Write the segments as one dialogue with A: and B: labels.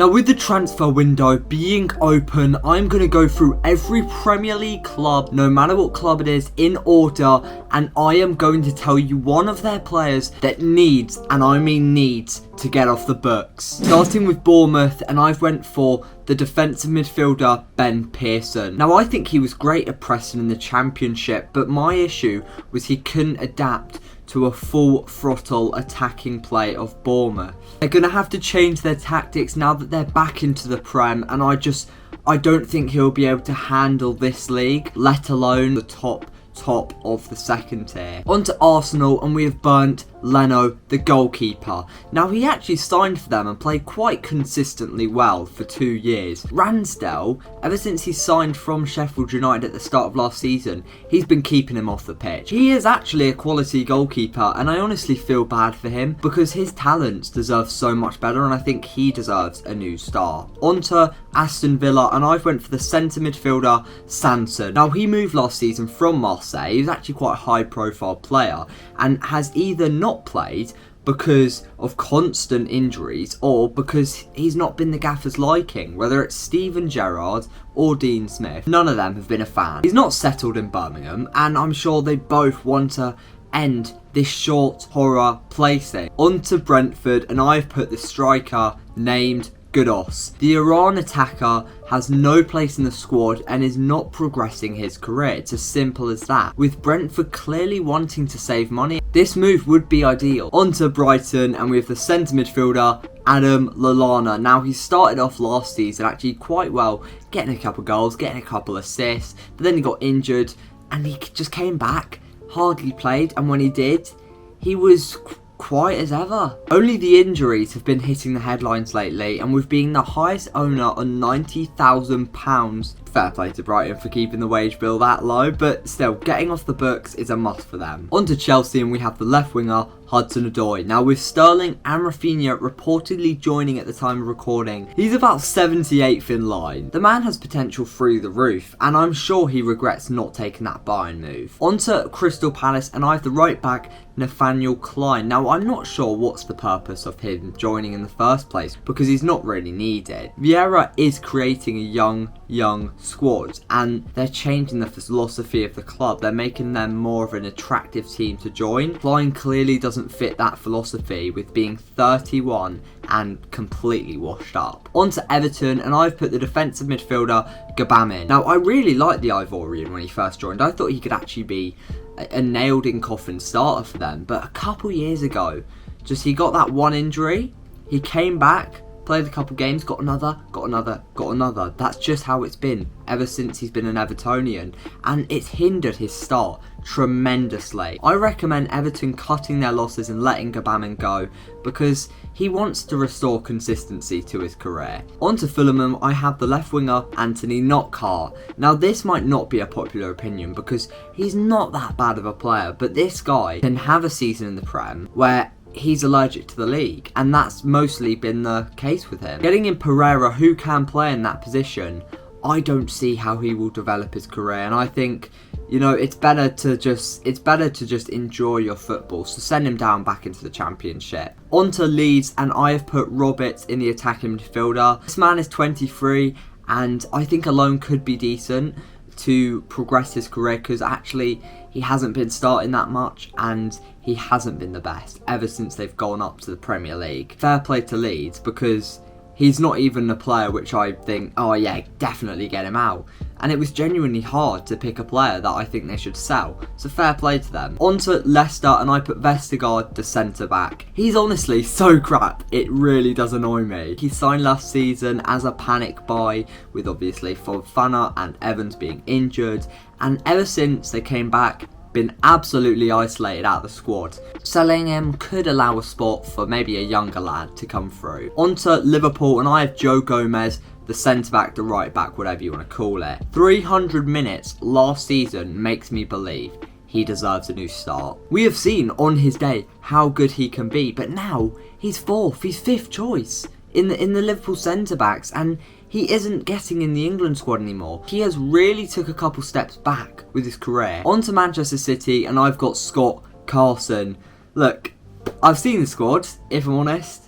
A: Now, with the transfer window being open, I'm going to go through every Premier League club, no matter what club it is, in order, and I am going to tell you one of their players that needs, and I mean needs, to get off the books. Starting with Bournemouth, and I've went for the defensive midfielder Ben Pearson. Now, I think he was great at Preston in the Championship, but my issue was he couldn't adapt to a full throttle attacking play of Bournemouth. They're going to have to change their tactics now that they're back into the Prem, and I don't think he'll be able to handle this league, let alone the top of the second tier. On to Arsenal, and we have burnt Leno, the goalkeeper. Now, he actually signed for them and played quite consistently well for 2 years. Ramsdale, ever since he signed from Sheffield United at the start of last season, he's been keeping him off the pitch. He is actually a quality goalkeeper, and I honestly feel bad for him because his talents deserve so much better, and I think he deserves a new start. On to Aston Villa, and I've went for the centre midfielder Sanson. Now, he moved last season from Marseille. He was actually quite a high profile player and has either not played because of constant injuries or because he's not been the gaffer's liking, whether it's Steven Gerrard or Dean Smith. None of them have been a fan. He's not settled in Birmingham, and I'm sure they both want to end this short horror placing. On to Brentford, and I've put the striker named Goodos. The Iran attacker has no place in the squad and is not progressing his career. It's as simple as that. With Brentford clearly wanting to save money, this move would be ideal. On to Brighton, and we have the centre midfielder Adam Lallana. Now, he started off last season actually quite well, getting a couple goals, getting a couple assists, but then he got injured and he just came back, hardly played, and when he did, he was quiet as ever. Only the injuries have been hitting the headlines lately, and with being the highest owner on £90,000, fair play to Brighton for keeping the wage bill that low, but still, getting off the books is a must for them. On to Chelsea, and we have the left winger Hudson-Odoi. Now, with Sterling and Rafinha reportedly joining at the time of recording, he's about 78th in line. The man has potential through the roof, and I'm sure he regrets not taking that Bayern move. On to Crystal Palace, and I have the right back Nathaniel Klein. Now, I'm not sure what's the purpose of him joining in the first place because he's not really needed. Vieira is creating a young squad, and they're changing the philosophy of the club. They're making them more of an attractive team to join. Klein clearly doesn't fit that philosophy with being 31 and completely washed up. On to Everton, and I've put the defensive midfielder Gabamin. Now, I really liked the Ivorian when he first joined. I thought he could actually be a nailed in coffin starter for them, but a couple years ago, he got that one injury, he came back, played a couple games, got another. That's just how it's been ever since he's been an Evertonian, and it's hindered his start tremendously. I recommend Everton cutting their losses and letting Gabamin go because he wants to restore consistency to his career. On to Fulham, I have the left winger Anthony Knockaert. Now, this might not be a popular opinion because he's not that bad of a player, but this guy can have a season in the Prem where he's allergic to the league, and that's mostly been the case with him. Getting in Pereira, who can play in that position, I don't see how he will develop his career, and I think, you know, it's better to just enjoy your football, so send him down back into the Championship. On to Leeds, and I have put Roberts in the attacking midfielder. This man is 23, and I think a loan could be decent to progress his career because actually he hasn't been starting that much and he hasn't been the best ever since they've gone up to the Premier League. Fair play to Leeds because he's not even a player which I think, oh yeah, definitely get him out. And it was genuinely hard to pick a player that I think they should sell. So fair play to them. On to Leicester, and I put Vestergaard, the centre-back. He's honestly so crap, it really does annoy me. He signed last season as a panic buy, with obviously Fofana and Evans being injured. And ever since they came back, been absolutely isolated out of the squad. Selling him could allow a spot for maybe a younger lad to come through. On to Liverpool, and I have Joe Gomez, the centre-back, the right-back, whatever you want to call it. 300 minutes last season makes me believe he deserves a new start. We have seen on his day how good he can be, but now he's fifth choice in the Liverpool centre-backs, and he isn't getting in the England squad anymore. He has really took a couple steps back with his career. On to Manchester City, and I've got Scott Carson. Look, I've seen the squad, if I'm honest.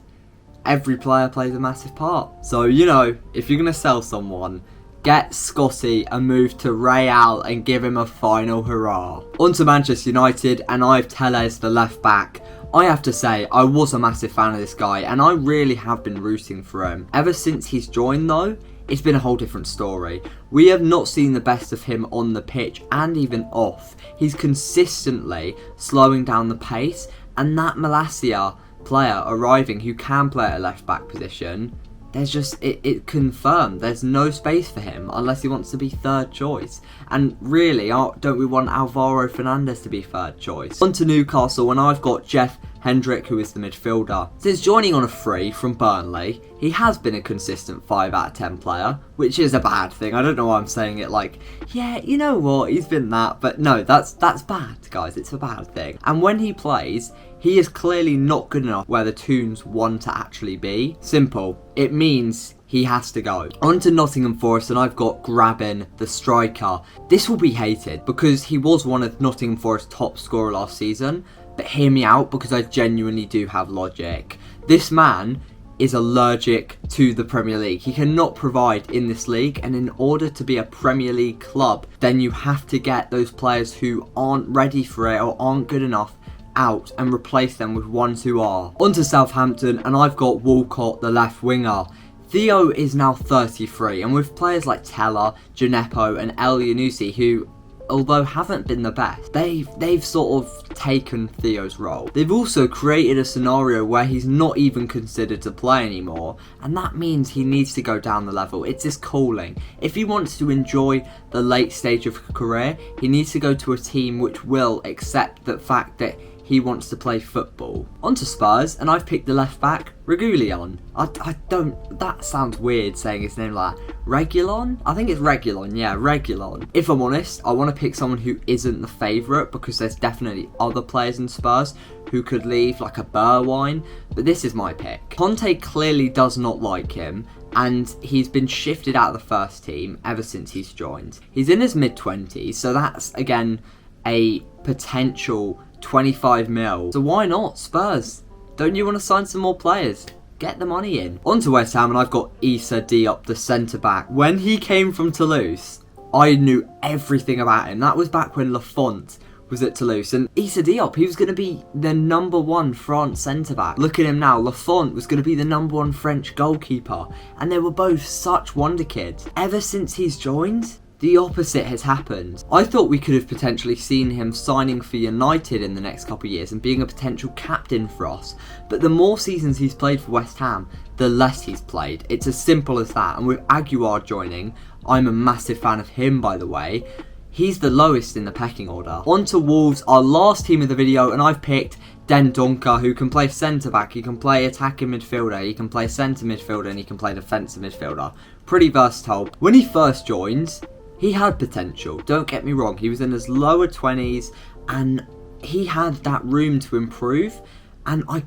A: every player plays a massive part. So, you know, if you're going to sell someone, get Scotty a move to Real and give him a final hurrah. On to Manchester United, and I have Telles, the left back. I have to say, I was a massive fan of this guy, and I really have been rooting for him. Ever since he's joined though, it's been a whole different story. We have not seen the best of him on the pitch and even off. He's consistently slowing down the pace, and that Malacia player arriving who can play at a left back position, there's just, it confirmed there's no space for him unless he wants to be third choice. And really, don't we want Alvaro Fernandez to be third choice? On to Newcastle, and I've got Jeff Hendrick, who is the midfielder. Since joining on a free from Burnley, he has been a consistent 5 out of 10 player, which is a bad thing. I don't know why I'm saying it like, yeah, you know what, he's been that. But no, that's bad, guys. It's a bad thing. And when he plays, he is clearly not good enough where the Toons want to actually be. Simple. It means he has to go. On to Nottingham Forest, and I've got Graben, the striker. This will be hated because he was one of Nottingham Forest's top scorer last season. But hear me out, because I genuinely do have logic. This man is allergic to the Premier League. He cannot provide in this league, and in order to be a Premier League club, then you have to get those players who aren't ready for it or aren't good enough out and replace them with ones who are. On to Southampton, and I've got Walcott, the left winger. Theo is now 33, and with players like Teller, Gineppo and El Yunusi, who, although haven't been the best, they've sort of taken Theo's role. They've also created a scenario where he's not even considered to play anymore, and that means he needs to go down the level. It's his calling. If he wants to enjoy the late stage of his career, he needs to go to a team which will accept the fact that he wants to play football. On to Spurs, and I've picked the left back, Reguilon. I don't, that sounds weird saying his name like that. Regulon? I think it's Regulon, yeah, Regulon. If I'm honest, I want to pick someone who isn't the favourite, because there's definitely other players in Spurs who could leave, like a Bergwijn, but this is my pick. Conte clearly does not like him, and he's been shifted out of the first team ever since he's joined. He's in his mid-20s, so that's, again, a potential 25 mil. So why not, Spurs? Don't you want to sign some more players? Get the money in. On to West Ham, and I've got Issa Diop, the centre-back. When he came from Toulouse, I knew everything about him. That was back when Lafont was at Toulouse. And Issa Diop, he was going to be the #1 France centre-back. Look at him now. Lafont was going to be the #1 French goalkeeper. And they were both such wonder kids. Ever since he's joined, the opposite has happened. I thought we could have potentially seen him signing for United in the next couple of years and being a potential captain for us. But the more seasons he's played for West Ham, the less he's played. It's as simple as that. And with Aguiar joining, I'm a massive fan of him, by the way. He's the lowest in the pecking order. On to Wolves, our last team of the video, and I've picked Den Donker, who can play centre-back, he can play attacking midfielder, he can play centre midfielder, and he can play defensive midfielder. Pretty versatile. When he first joined, he had potential, don't get me wrong. He was in his lower 20s and he had that room to improve. And I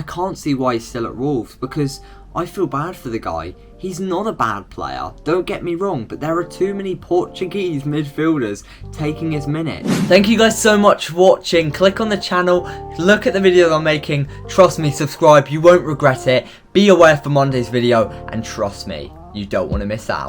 A: can't see why he's still at Wolves, because I feel bad for the guy. He's not a bad player, don't get me wrong, but there are too many Portuguese midfielders taking his minutes. Thank you guys so much for watching. Click on the channel, look at the video I'm making. Trust me, subscribe, you won't regret it. Be aware for Monday's video, and trust me, you don't want to miss out.